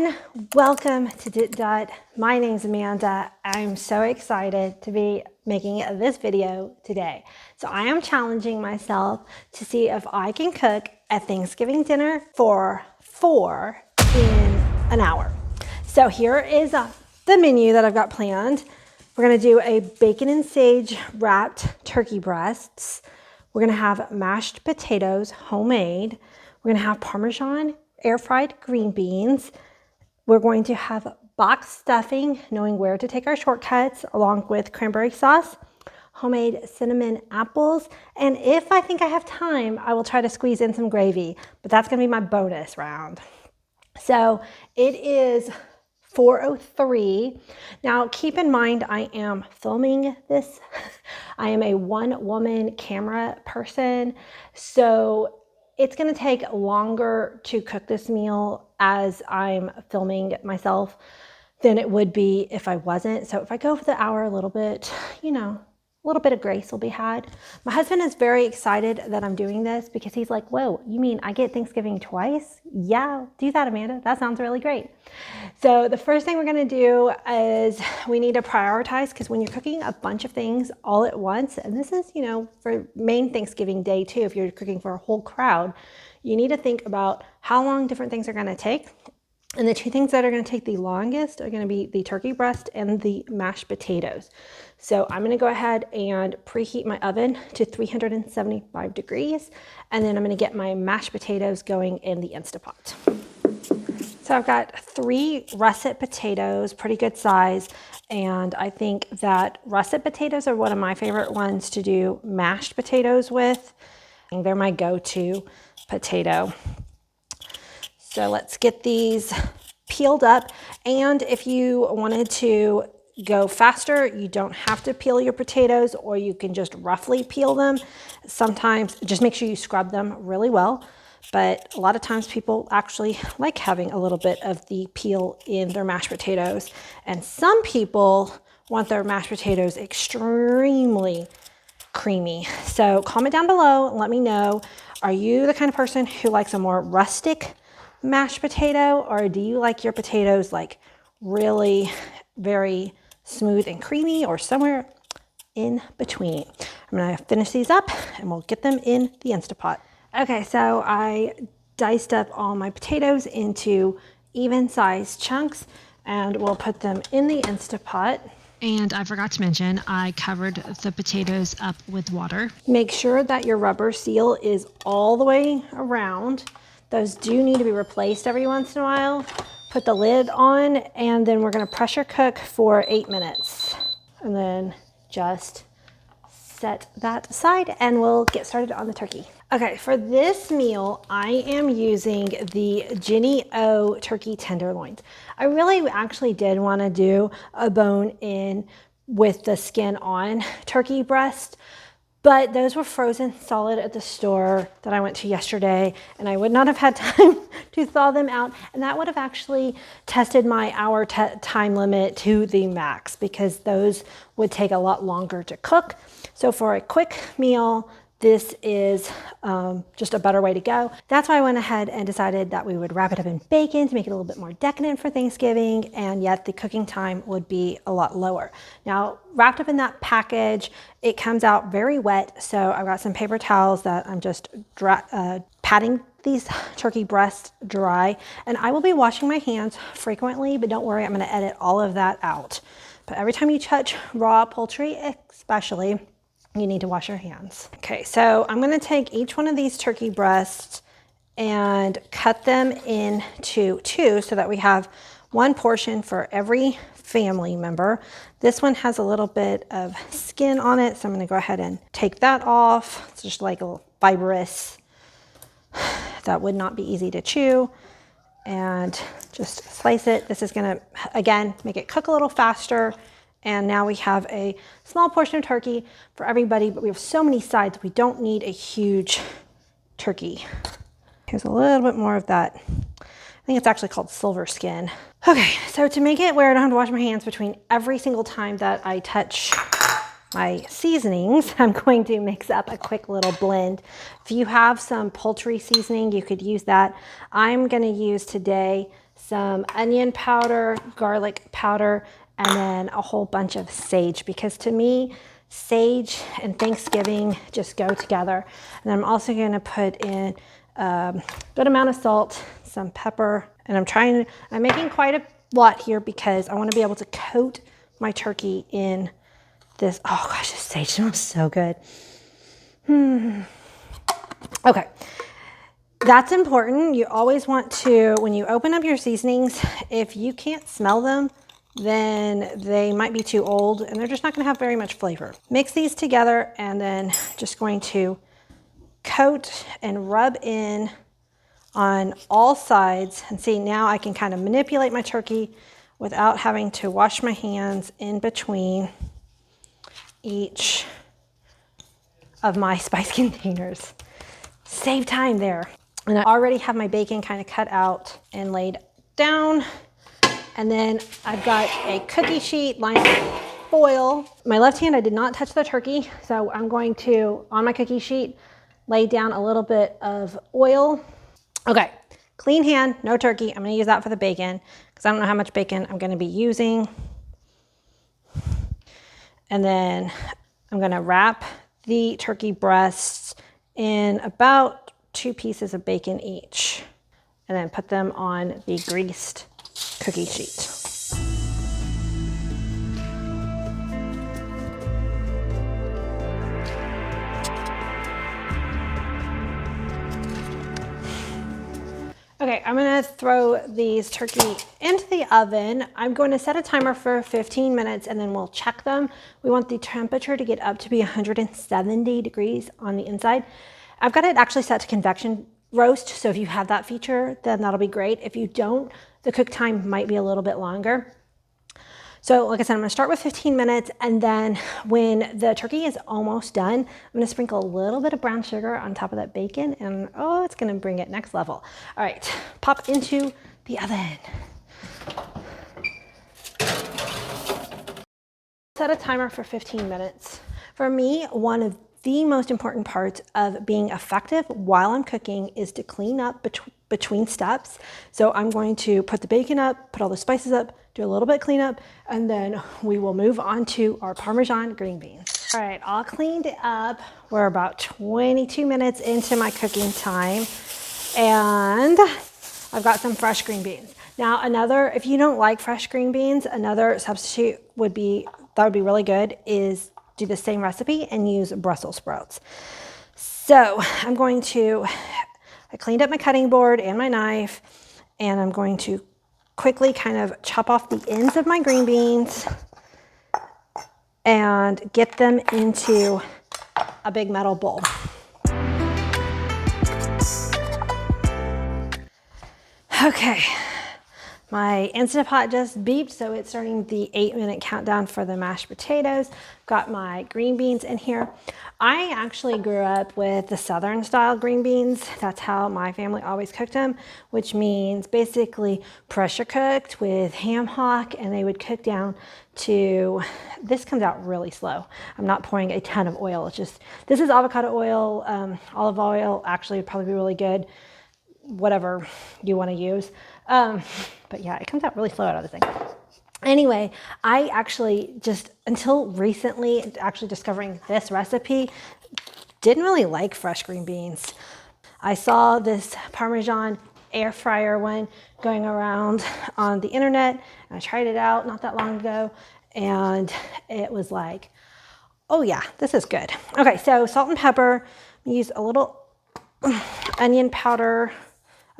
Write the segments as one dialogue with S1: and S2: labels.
S1: everyone, welcome to DittDott. My name's Amanda. I'm so excited to be making this video today. So I am challenging myself to see if I can cook a Thanksgiving dinner for 4 in an hour. So here is the menu that I've got planned. We're gonna do a bacon and sage wrapped turkey breasts. We're gonna have mashed potatoes, homemade. We're gonna have Parmesan air fried green beans. We're going to have box stuffing, knowing where to take our shortcuts, along with cranberry sauce, homemade cinnamon apples, and if I think I have time, I will try to squeeze in some gravy, but that's gonna be my bonus round. So it is 4:03. Now keep in mind I am filming this. I am a one-woman camera person, so it's gonna take longer to cook this meal as I'm filming myself than it would be if I wasn't. So if I go for the hour a little bit, you know, a little bit of grace will be had. My husband is very excited that I'm doing this because he's like, whoa, you mean I get Thanksgiving twice? Yeah, do that, Amanda. That sounds really great. So the first thing we're gonna do is we need to prioritize, because when you're cooking a bunch of things all at once, and this is, you know, for main Thanksgiving day too, if you're cooking for a whole crowd, you need to think about how long different things are gonna take. And the two things that are going to take the longest are going to be the turkey breast and the mashed potatoes. So I'm going to go ahead and preheat my oven to 375 degrees. And then I'm going to get my mashed potatoes going in the Instapot. So I've got 3 russet potatoes, pretty good size. And I think that russet potatoes are one of my favorite ones to do mashed potatoes with. And they're my go-to potato. So let's get these peeled up. And if you wanted to go faster, you don't have to peel your potatoes, or you can just roughly peel them. Sometimes just make sure you scrub them really well. But a lot of times people actually like having a little bit of the peel in their mashed potatoes. And some people want their mashed potatoes extremely creamy. So comment down below and let me know, are you the kind of person who likes a more rustic mashed potato, or do you like your potatoes like really very smooth and creamy, or somewhere in between? I'm gonna finish these up and we'll get them in the Instapot. Okay, so I diced up all my potatoes into even sized chunks and we'll put them in the Instapot. And I forgot to mention, I covered the potatoes up with water. Make sure that your rubber seal is all the way around. Those do need to be replaced every once in a while. Put the lid on, and then we're gonna pressure cook for 8 minutes. And then just set that aside and we'll get started on the turkey. Okay, for this meal, I am using the Jennie O Turkey tenderloins. I really actually did wanna do a bone in with the skin on turkey breast, but those were frozen solid at the store that I went to yesterday, and I would not have had time to thaw them out, and that would have actually tested my hour time limit to the max, because those would take a lot longer to cook. So for a quick meal, this is just a better way to go. That's why I went ahead and decided that we would wrap it up in bacon to make it a little bit more decadent for Thanksgiving, and yet the cooking time would be a lot lower. Now, wrapped up in that package, it comes out very wet, so I've got some paper towels that I'm just patting these turkey breasts dry, and I will be washing my hands frequently, but don't worry, I'm gonna edit all of that out. But every time you touch raw poultry, especially, you need to wash your hands. Okay, so I'm gonna take each one of these turkey breasts and cut them into 2 so that we have 1 portion for every family member. This one has a little bit of skin on it, so I'm gonna go ahead and take that off. It's just like a little fibrous. That would not be easy to chew. And just slice it. This is gonna, again, make it cook a little faster. And now we have a small portion of turkey for everybody, but we have so many sides, we don't need a huge turkey. Here's a little bit more of that. I think it's actually called silver skin. Okay, so to make it where I don't have to wash my hands between every single time that I touch my seasonings, I'm going to mix up a quick little blend. If you have some poultry seasoning, you could use that. I'm gonna use today some onion powder, garlic powder, and then a whole bunch of sage, because to me, sage and Thanksgiving just go together. And I'm also going to put in a good amount of salt, some pepper, and I'm making quite a lot here because I want to be able to coat my turkey in this. Oh gosh, this sage smells so good. Okay. That's important. You always want to, when you open up your seasonings, if you can't smell them, then they might be too old and they're just not going to have very much flavor. Mix these together and then just going to coat and rub in on all sides. And see, now I can kind of manipulate my turkey without having to wash my hands in between each of my spice containers. Save time there. And I already have my bacon kind of cut out and laid down. And then I've got a cookie sheet lined with foil. My left hand, I did not touch the turkey. So I'm going to, on my cookie sheet, lay down a little bit of oil. Okay, clean hand, no turkey. I'm gonna use that for the bacon because I don't know how much bacon I'm gonna be using. And then I'm gonna wrap the turkey breasts in about 2 pieces of bacon each, and then put them on the greased cookie sheet. Okay, I'm gonna throw these turkey into the oven. I'm going to set a timer for 15 minutes and then we'll check them. We want the temperature to get up to be 170 degrees on the inside. I've got it actually set to convection roast, so if you have that feature, then that'll be great. If you don't, the cook time might be a little bit longer. So like I said, I'm gonna start with 15 minutes, and then when the turkey is almost done, I'm gonna sprinkle a little bit of brown sugar on top of that bacon, and oh, it's gonna bring it next level. All right, pop into the oven. Set a timer for 15 minutes. For me, one of the most important parts of being effective while I'm cooking is to clean up between steps. So I'm going to put the bacon up, put all the spices up, do a little bit of cleanup, and then we will move on to our Parmesan green beans. All right, all cleaned up. We're about 22 minutes into my cooking time, and I've got some fresh green beans. Now if you don't like fresh green beans, another substitute that would be really good is do the same recipe and use Brussels sprouts. So I cleaned up my cutting board and my knife, and I'm going to quickly kind of chop off the ends of my green beans and get them into a big metal bowl. Okay. My Instant Pot just beeped, so it's starting the 8-minute countdown for the mashed potatoes. Got my green beans in here. I actually grew up with the Southern style green beans. That's how my family always cooked them, which means basically pressure cooked with ham hock, and they would cook down to, this comes out really slow. I'm not pouring a ton of oil. It's just, this is avocado oil, olive oil actually would probably be really good, whatever you want to use. But yeah, it comes out really slow out of this thing. Anyway, I actually just, until recently, actually discovering this recipe, didn't really like fresh green beans. I saw this Parmesan air fryer one going around on the internet, and I tried it out not that long ago, and it was like, oh yeah, this is good. Okay, so salt and pepper, use a little onion powder.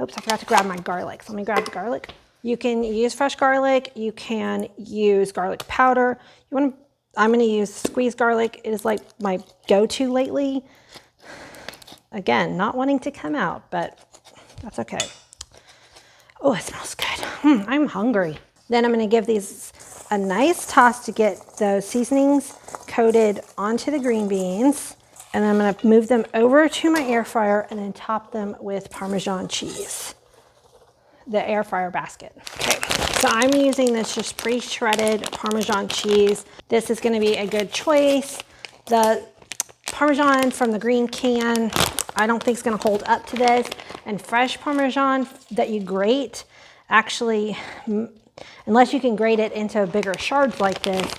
S1: Oops, I forgot to grab my garlic. So let me grab the garlic. You can use fresh garlic. You can use garlic powder. I'm gonna use squeezed garlic. It is like my go-to lately. Again, not wanting to come out, but that's okay. Oh, it smells good. I'm hungry. Then I'm gonna give these a nice toss to get those seasonings coated onto the green beans. And I'm gonna move them over to my air fryer and then top them with Parmesan cheese, the air fryer basket. Okay, so I'm using this just pre-shredded Parmesan cheese. This is gonna be a good choice. The Parmesan from the green can, I don't think is gonna hold up to this. And fresh Parmesan that you grate, actually, unless you can grate it into bigger shards like this,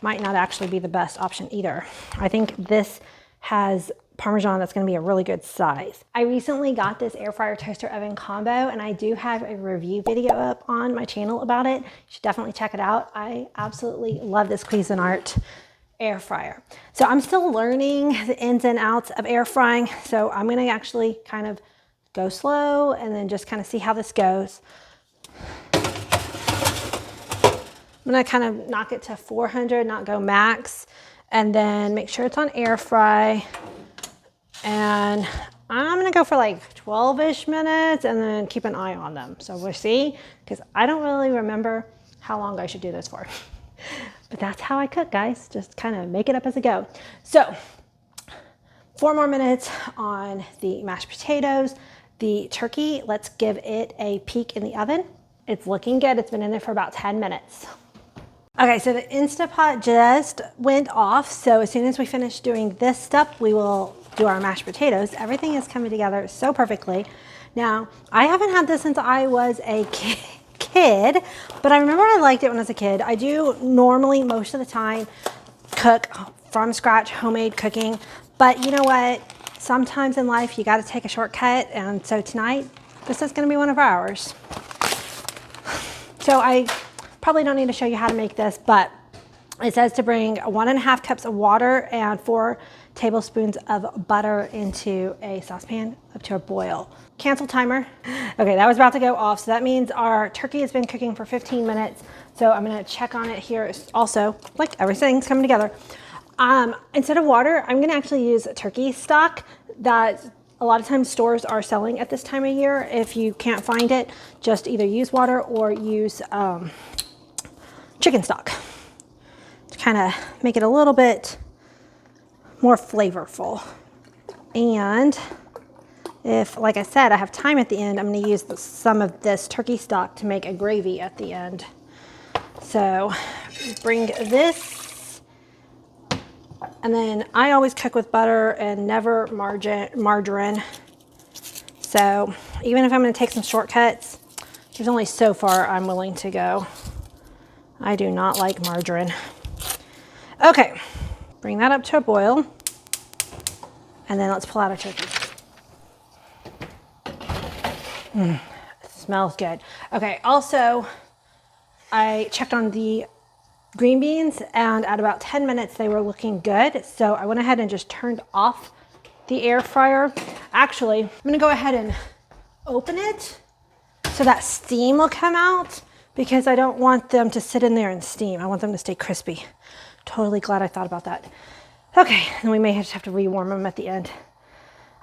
S1: might not actually be the best option either. I think this has Parmesan that's going to be a really good size. I recently got this air fryer toaster oven combo, and I do have a review video up on my channel about it. You should definitely check it out. I absolutely love this Cuisinart air fryer. So I'm still learning the ins and outs of air frying. So I'm going to actually kind of go slow and then just kind of see how this goes. I'm going to kind of knock it to 400, not go max, and then make sure it's on air fry. And I'm gonna go for like 12-ish minutes and then keep an eye on them. So we'll see, because I don't really remember how long I should do this for. But that's how I cook, guys. Just kind of make it up as I go. So 4 more minutes on the mashed potatoes. The turkey, let's give it a peek in the oven. It's looking good. It's been in there for about 10 minutes. Okay, so the Instapot just went off. So as soon as we finish doing this step, we will do our mashed potatoes. Everything is coming together so perfectly. Now, I haven't had this since I was a kid, but I remember I liked it when I was a kid. I do normally, most of the time, cook from scratch, homemade cooking. But you know what? Sometimes in life, you gotta take a shortcut. And so tonight, this is gonna be one of ours. So I probably don't need to show you how to make this, but it says to bring 1.5 cups of water and 4 tablespoons of butter into a saucepan up to a boil. Cancel timer. Okay, that was about to go off. So that means our turkey has been cooking for 15 minutes. So I'm gonna check on it here also, like everything's coming together. Instead of water, I'm gonna actually use turkey stock that a lot of times stores are selling at this time of year. If you can't find it, just either use water or use chicken stock to kind of make it a little bit more flavorful. And if, like I said, I have time at the end, I'm going to use some of this turkey stock to make a gravy at the end. So bring this, and then I always cook with butter and never margarine. So even if I'm going to take some shortcuts, there's only so far I'm willing to go. I do not like margarine. Okay, bring that up to a boil, and then let's pull out our turkey. It smells good. Okay, also, I checked on the green beans, and at about 10 minutes, they were looking good. So I went ahead and just turned off the air fryer. Actually, I'm gonna go ahead and open it so that steam will come out, because I don't want them to sit in there and steam. I want them to stay crispy. Totally glad I thought about that. Okay, and we may just have to rewarm them at the end.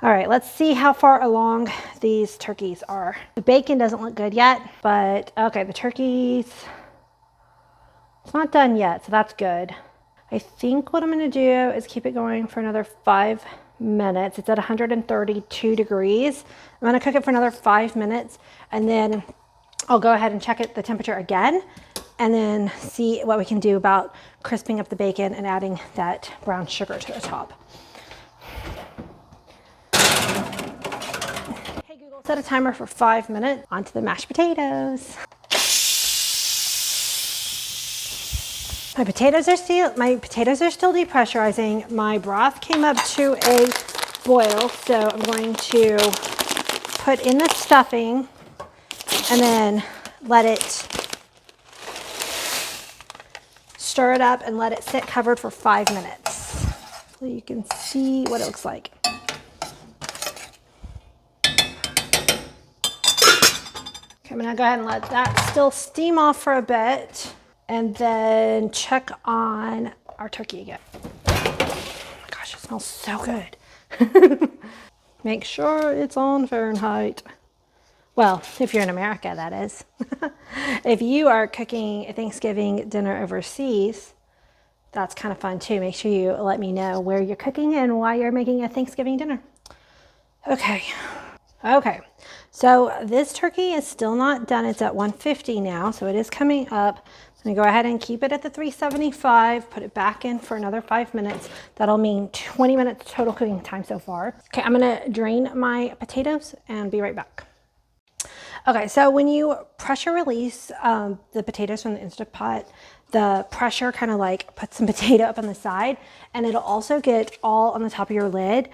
S1: All right, let's see how far along these turkeys are. The bacon doesn't look good yet, but okay, the turkeys, it's not done yet, so that's good. I think what I'm gonna do is keep it going for another 5 minutes. It's at 132 degrees. I'm gonna cook it for another 5 minutes, and then I'll go ahead and check the temperature again, and then see what we can do about crisping up the bacon and adding that brown sugar to the top. Hey Google, set a timer for 5 minutes. Onto the mashed potatoes. My potatoes are still depressurizing. My broth came up to a boil, so I'm going to put in the stuffing and then let it stir it up and let it sit covered for 5 minutes. So you can see what it looks like. Okay, I'm gonna go ahead and let that still steam off for a bit, and then check on our turkey again. Oh my gosh, it smells so good. Make sure it's on Fahrenheit. Well, if you're in America, that is. If you are cooking a Thanksgiving dinner overseas, that's kind of fun too. Make sure you let me know where you're cooking and why you're making a Thanksgiving dinner. Okay. So this turkey is still not done. It's at 150 now, so it is coming up. I'm gonna go ahead and keep it at the 375, put it back in for another 5 minutes. That'll mean 20 minutes total cooking time so far. Okay, I'm gonna drain my potatoes and be right back. Okay, so when you pressure release the potatoes from the Instant Pot, the pressure kind of like puts some potato up on the side, and it'll also get all on the top of your lid.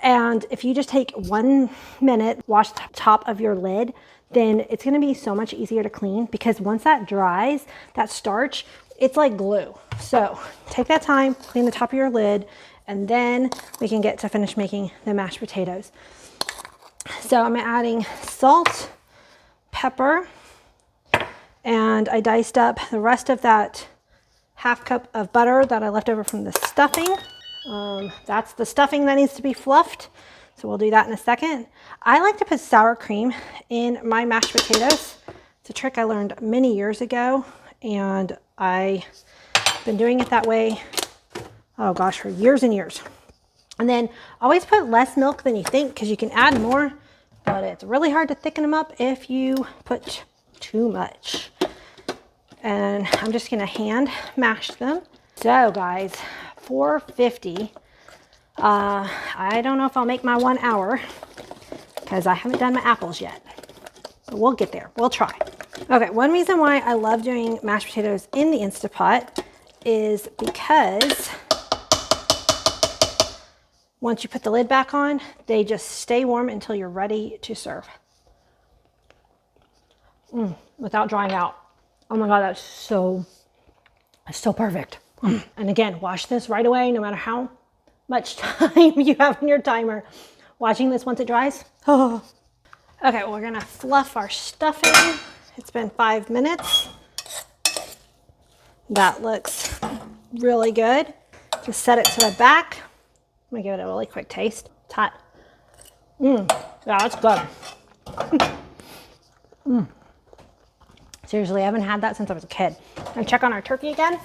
S1: And if you just take 1 minute, wash the top of your lid, then it's gonna be so much easier to clean, because once that dries, that starch, it's like glue. So take that time, clean the top of your lid, and then we can get to finish making the mashed potatoes. So I'm adding salt, pepper, and I diced up the rest of that ½ cup of butter that I left over from the stuffing. That's the stuffing that needs to be fluffed, so we'll do that in a second. I like to put sour cream in my mashed potatoes. It's a trick I learned many years ago, and I've been doing it that way, oh gosh, for years and years. And then always put less milk than you think, because you can add more, but it's really hard to thicken them up if you put too much. And I'm just gonna hand mash them. So guys, 450. I don't know if I'll make my 1 hour, because I haven't done my apples yet. But we'll get there, we'll try. Okay, one reason why I love doing mashed potatoes in the Instant Pot is because once you put the lid back on, they just stay warm until you're ready to serve. Without drying out. Oh my God, that's so perfect. And again, wash this right away, no matter how much time you have on your timer. Watching this once it dries. Oh. Okay, we're gonna fluff our stuffing. It's been 5 minutes. That looks really good. Just set it to the back. Let me give it a really quick taste. It's hot. Yeah, that's good. Seriously, I haven't had that since I was a kid. And check on our turkey again.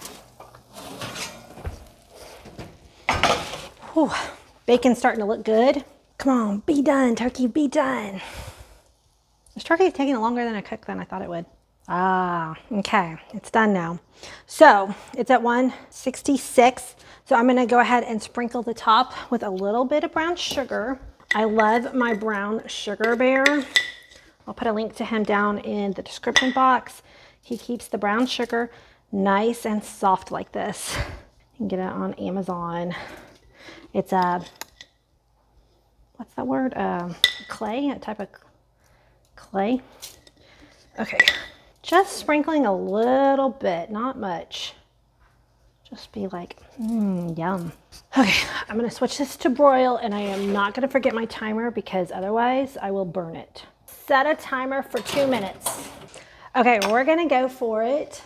S1: Whew. Bacon's starting to look good. Come on, be done, turkey, be done. This turkey is taking longer than I cooked than I thought it would. Ah, okay, it's done now. So it's at 166. So I'm gonna go ahead and sprinkle the top with a little bit of brown sugar. I love my brown sugar bear. I'll put a link to him down in the description box. He keeps the brown sugar nice and soft like this. You can get it on Amazon. It's a, what's that word? Clay, a type of clay. Okay, just sprinkling a little bit, not much. Just be like, yum. Okay, I'm gonna switch this to broil, and I am not gonna forget my timer, because otherwise I will burn it. Set a timer for 2 minutes. Okay, we're gonna go for it.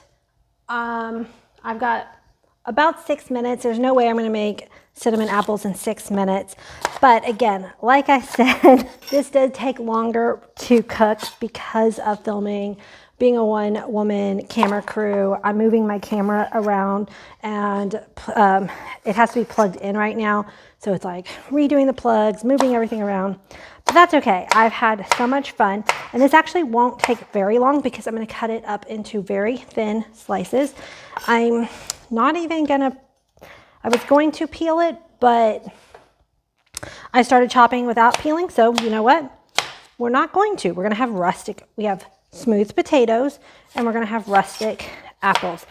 S1: I've got about 6 minutes. There's no way I'm gonna make cinnamon apples in 6 minutes. But again, like I said, this does take longer to cook because of filming. Being a one-woman camera crew, I'm moving my camera around, and it has to be plugged in right now. So it's like redoing the plugs, moving everything around. But that's okay. I've had so much fun. And this actually won't take very long, because I'm gonna cut it up into very thin slices. I'm not even gonna, I was going to peel it, but I started chopping without peeling. So you know what? We're not going to. We're gonna have rustic, we have smooth potatoes, and we're gonna have rustic apples.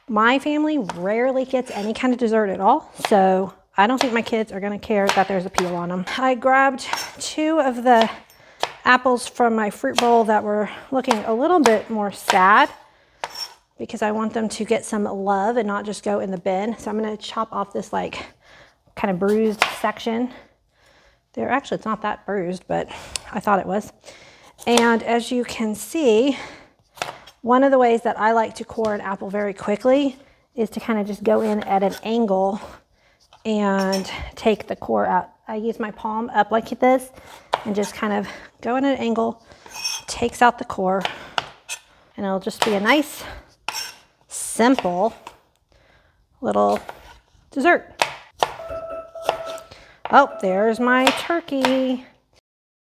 S1: My family rarely gets any kind of dessert at all, so I don't think my kids are gonna care that there's a peel on them. I grabbed 2 of the apples from my fruit bowl that were looking a little bit more sad, because I want them to get some love and not just go in the bin. So I'm gonna chop off this like kind of bruised section. There, actually it's not that bruised, but I thought it was. And as you can see, one of the ways that I like to core an apple very quickly is to kind of just go in at an angle and take the core out. I use my palm up like this and just kind of go in at an angle, takes out the core, and it'll just be a nice, simple little dessert. Oh, there's my turkey.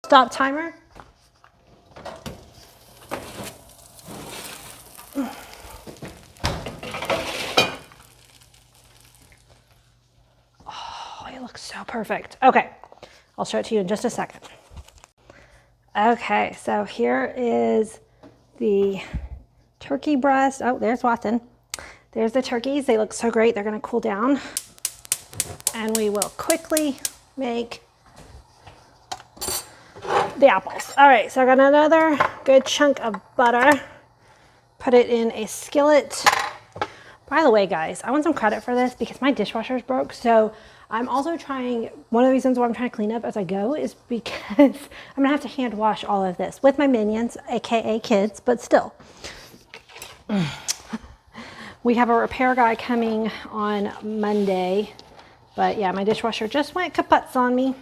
S1: Stop timer. Oh, it looks so perfect. Okay, I'll show it to you in just a second. Okay, so here is the turkey breast. Oh, there's Watson. There's the turkeys. They look so great. They're going to cool down. And we will quickly make the apples. All right, so I got another good chunk of butter. Put it in a skillet. By the way, guys, I want some credit for this because my dishwasher is broke. So I'm also trying, one of the reasons why I'm trying to clean up as I go is because I'm gonna have to hand wash all of this with my minions, AKA kids, but still. We have a repair guy coming on Monday, but yeah, my dishwasher just went kaputz on me.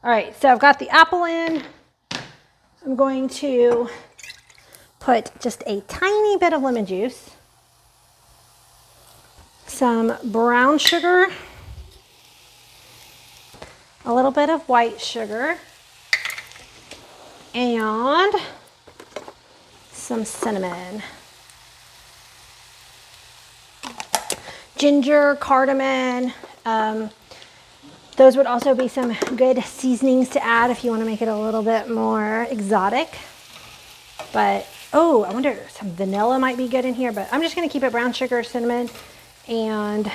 S1: All right, so I've got the apple in. I'm going to put just a tiny bit of lemon juice, some brown sugar, a little bit of white sugar, and some cinnamon. Ginger, cardamom. Those would also be some good seasonings to add if you want to make it a little bit more exotic. But, oh, I wonder, some vanilla might be good in here, but I'm just going to keep it brown sugar, cinnamon, and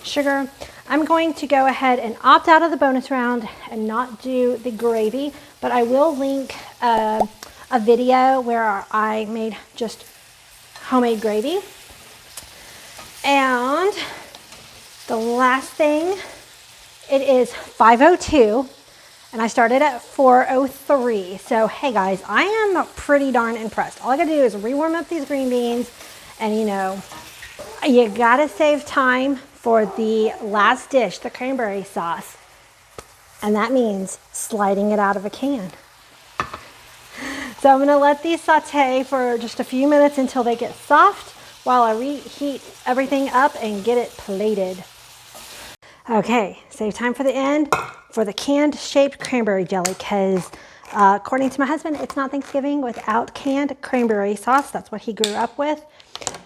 S1: sugar. I'm going to go ahead and opt out of the bonus round and not do the gravy, but I will link a video where I made just homemade gravy. And the last thing, it is 5:02 and I started at 4:03. So hey guys, I am pretty darn impressed. All I gotta do is rewarm up these green beans, and you know, you gotta save time for the last dish, the cranberry sauce. And that means sliding it out of a can. So I'm gonna let these saute for just a few minutes until they get soft while I reheat everything up and get it plated. Okay, save time for the end for the canned shaped cranberry jelly, because according to my husband, it's not Thanksgiving without canned cranberry sauce. That's what he grew up with.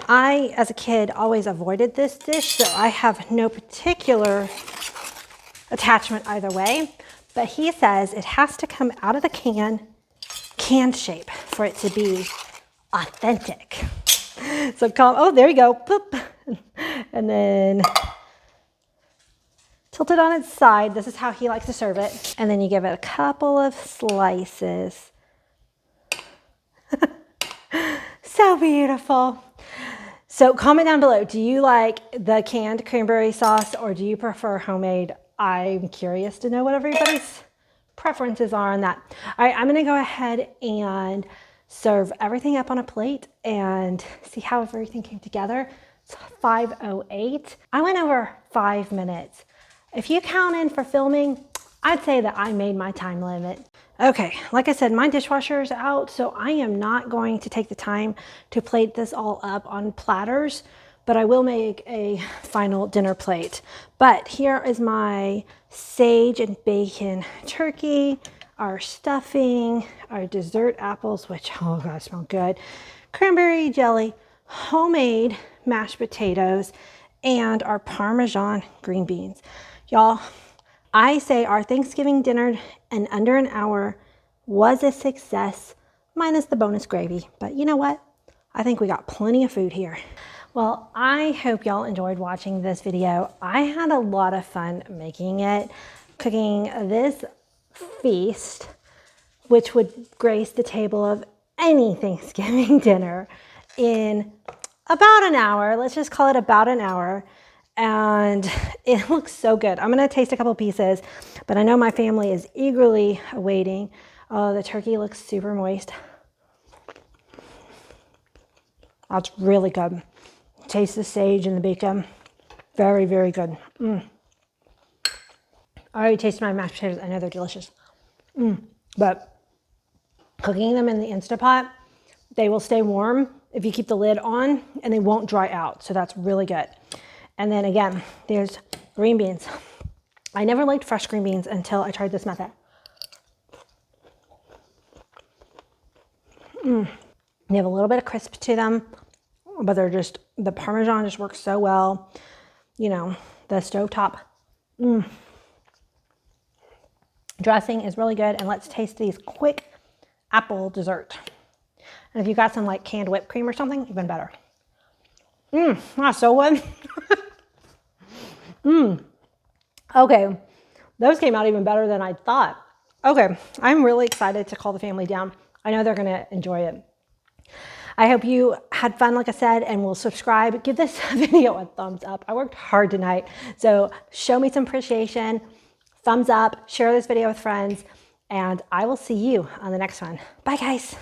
S1: I, as a kid, always avoided this dish, so I have no particular attachment either way, but he says it has to come out of the canned shape for it to be authentic. So oh, there you go, poop. And then tilt it on its side. This is how he likes to serve it. And then you give it a couple of slices. So beautiful. So comment down below, do you like the canned cranberry sauce or do you prefer homemade? I'm curious to know what everybody's preferences are on that. All right, I'm gonna go ahead and serve everything up on a plate and see how everything came together. It's 5:08. I went over 5 minutes. If you count in for filming, I'd say that I made my time limit. Okay, like I said, my dishwasher is out, so I am not going to take the time to plate this all up on platters, but I will make a final dinner plate. But here is my sage and bacon turkey, our stuffing, our dessert apples, which, oh God, smell good, cranberry jelly, homemade mashed potatoes, and our Parmesan green beans. Y'all, I say our Thanksgiving dinner in under an hour was a success, minus the bonus gravy. But you know what? I think we got plenty of food here. Well, I hope y'all enjoyed watching this video. I had a lot of fun making it, cooking this feast, which would grace the table of any Thanksgiving dinner in about an hour. Let's just call it about an hour. And it looks so good. I'm gonna taste a couple pieces, but I know my family is eagerly awaiting. Oh, the turkey looks super moist. That's really good. Taste the sage and the bacon. Very, very good. I already tasted my mashed potatoes. I know they're delicious. But cooking them in the Instapot, they will stay warm if you keep the lid on, and they won't dry out. So that's really good. And then again, there's green beans. I never liked fresh green beans until I tried this method. They have a little bit of crisp to them, but they're just, the Parmesan just works so well. You know, the stovetop. dressing is really good. And let's taste these quick apple dessert. And if you got some like canned whipped cream or something, even better. That's so good. Okay, those came out even better than I thought. Okay, I'm really excited to call the family down. I know they're gonna enjoy it. I hope you had fun, like I said, and will subscribe. Give this video a thumbs up. I worked hard tonight, so show me some appreciation. Thumbs up, share this video with friends, and I will see you on the next one. Bye, guys.